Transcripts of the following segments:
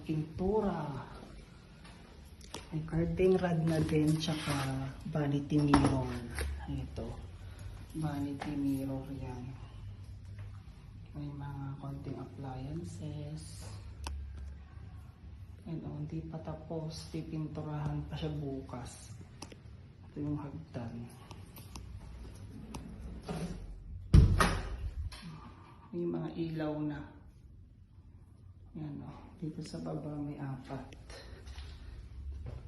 pintura. May curtain rod na din, tsaka vanity mirror. Ito, vanity mirror yan. May mga konting appliances. And hindi pa tapos, pipinturahan pa siya bukas. Ito yung hagdan. May mga ilaw na. Yan o, dito sa baba may 4.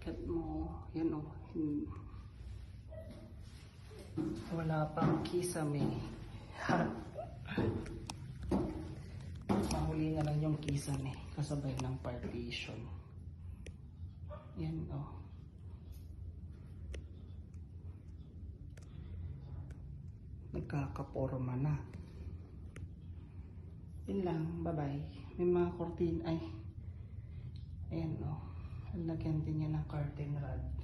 Kat mo, yan o. Wala pang kisame. Mahuli na lang yung kisame kasabay ng partition. Yan o. Nagkakaporma na. Yun lang, bye bye. May mga kurtin, ay, ayan o. Lagyan din niya ng curtain rod.